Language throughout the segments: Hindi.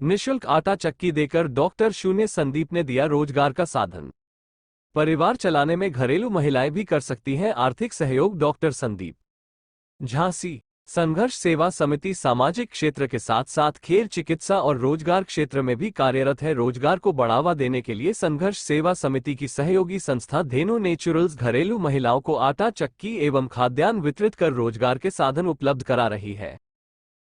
निःशुल्क आटा चक्की देकर डॉक्टर शून्य संदीप ने दिया रोजगार का साधन। परिवार चलाने में घरेलू महिलाएं भी कर सकती हैं आर्थिक सहयोग। डॉक्टर संदीप झांसी संघर्ष सेवा समिति सामाजिक क्षेत्र के साथ साथ खेल, चिकित्सा और रोजगार क्षेत्र में भी कार्यरत है। रोजगार को बढ़ावा देने के लिए संघर्ष सेवा समिति की सहयोगी संस्था धेनु नेचुरल्स घरेलू महिलाओं को आटा चक्की एवं खाद्यान्न वितरित कर रोजगार के साधन उपलब्ध करा रही है।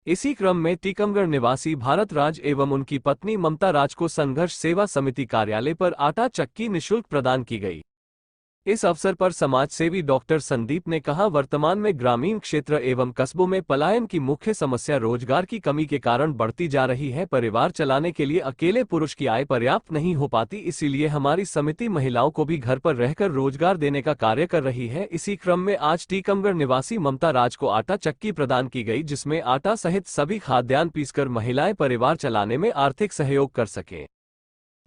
इसी क्रम में टीकमगढ़ निवासी भारत राज एवं उनकी पत्नी ममता राज को संघर्ष सेवा समिति कार्यालय पर आटा चक्की निःशुल्क प्रदान की गई। इस अवसर पर समाजसेवी डॉक्टर संदीप ने कहा, वर्तमान में ग्रामीण क्षेत्र एवं कस्बों में पलायन की मुख्य समस्या रोजगार की कमी के कारण बढ़ती जा रही है। परिवार चलाने के लिए अकेले पुरुष की आय पर्याप्त नहीं हो पाती, इसीलिए हमारी समिति महिलाओं को भी घर पर रहकर रोजगार देने का कार्य कर रही है। इसी क्रम में आज टीकमगढ़ निवासी ममता राज को आटा चक्की प्रदान की गई, जिसमें आटा सहित सभी खाद्यान्न पीसकर महिलाएं परिवार चलाने में आर्थिक सहयोग कर सकें।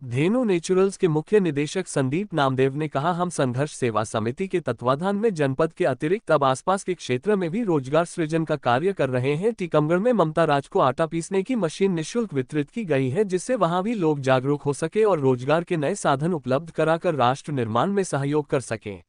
धेनु नेचुरल्स के मुख्य निदेशक संदीप नामदेव ने कहा, हम संघर्ष सेवा समिति के तत्वाधान में जनपद के अतिरिक्त अब आसपास के क्षेत्र में भी रोजगार सृजन का कार्य कर रहे हैं। टीकमगढ़ में ममता राज को आटा पीसने की मशीन निःशुल्क वितरित की गई है, जिससे वहां भी लोग जागरूक हो सके और रोजगार के नए साधन उपलब्ध कराकर राष्ट्र निर्माण में सहयोग कर सकें।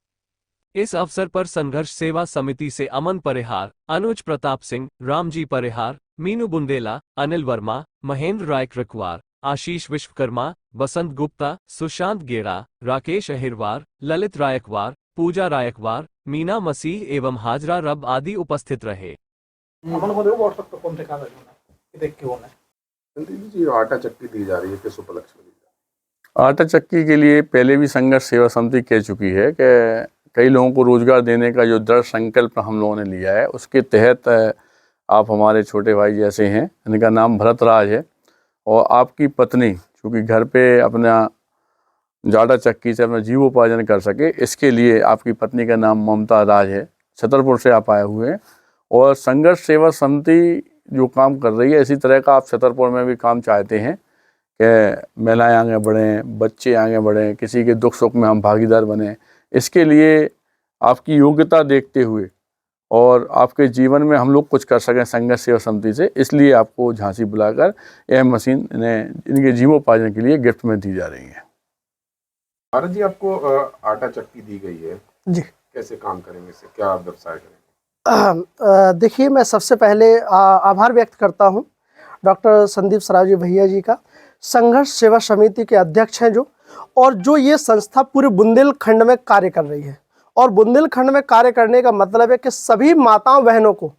इस अवसर पर संघर्ष सेवा समिति से अमन परिहार, अनुज प्रताप सिंह, रामजी परिहार, मीनू बुंदेला, अनिल वर्मा, महेंद्र राय कृकवार, आशीष विश्वकर्मा, बसंत गुप्ता, सुशांत गेड़ा, राकेश अहिरवार, ललित रायकवार, पूजा रायकवार, मीना मसीह एवं हाजरा रब आदि उपस्थित रहे। आटा चक्की दी जा रही है, किस उपलक्ष्य में दी जा रही है? आटा चक्की के लिए पहले भी संघर्ष सेवा समिति कह चुकी है कि कई लोगों को रोजगार देने का जो दृढ़ संकल्प हम लोगों ने लिया है, उसके तहत आप हमारे छोटे भाई जैसे हैं, इनका नाम भरत राज है और आपकी पत्नी चूँकि घर पे अपना जाटा चक्की से अपना जीवोपार्जन कर सके, इसके लिए आपकी पत्नी का नाम ममता राज है। छतरपुर से आप आए हुए हैं और संघर्ष सेवा समिति जो काम कर रही है, इसी तरह का आप छतरपुर में भी काम चाहते हैं कि महिलाएं आगे बढ़ें, बच्चे आगे बढ़ें, किसी के दुख सुख में हम भागीदार बने। इसके लिए आपकी योग्यता देखते हुए और आपके जीवन में हम लोग कुछ कर सकें संघर्ष सेवा समिति से, इसलिए आपको झांसी बुलाकर यह मशीन इनके जीवोपार्जन के लिए गिफ्ट में दी जा रही है। भारत जी, आपको आटा चक्की दी गई है जी, कैसे काम करेंगे, इससे क्या व्यवसाय करेंगे? देखिए, मैं सबसे पहले आभार व्यक्त करता हूं डॉक्टर संदीप सरावजी भैया जी का। संघर्ष सेवा समिति के अध्यक्ष हैं और जो ये संस्था पूरे बुंदेलखंड में कार्य कर रही है। और बुंदेलखंड में कार्य करने का मतलब है कि सभी माताओं बहनों को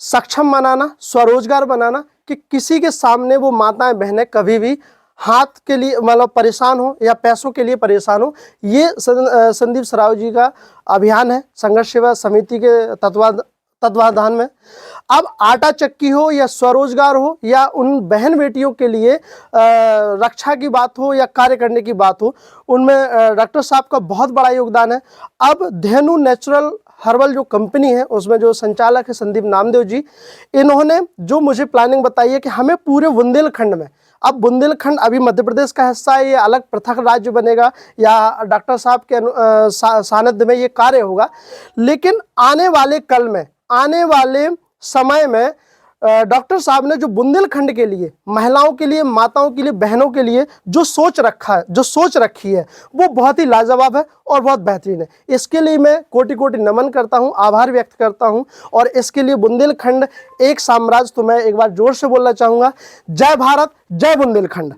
सक्षम बनाना, स्वरोजगार बनाना, कि किसी के सामने वो माताएं बहनें कभी भी हाथ के लिए मतलब परेशान हो या पैसों के लिए परेशान हो। ये संदीप सराव जी का अभियान है संघर्ष सेवा समिति के तत्वाधान में। अब आटा चक्की हो या स्वरोजगार हो या उन बहन बेटियों के लिए रक्षा की बात हो या कार्य करने की बात हो, उनमें डॉक्टर साहब का बहुत बड़ा योगदान है। अब धेनु नेचुरल हर्बल जो कंपनी है, उसमें जो संचालक है संदीप नामदेव जी, इन्होंने जो मुझे प्लानिंग बताई है कि हमें पूरे बुंदेलखंड में, अब बुंदेलखंड अभी मध्य प्रदेश का हिस्सा है, ये अलग पृथक राज्य बनेगा या डॉक्टर साहब के सानिध्य में ये कार्य होगा, लेकिन आने वाले कल में, आने वाले समय में डॉक्टर साहब ने जो बुंदेलखंड के लिए, महिलाओं के लिए, माताओं के लिए, बहनों के लिए जो सोच रखी है, वो बहुत ही लाजवाब है और बहुत बेहतरीन है। इसके लिए मैं कोटि कोटि नमन करता हूं, आभार व्यक्त करता हूं। और इसके लिए बुंदेलखंड एक साम्राज्य, तो मैं एक बार जोर से बोलना चाहूँगा, जय भारत, जय बुंदेलखंड।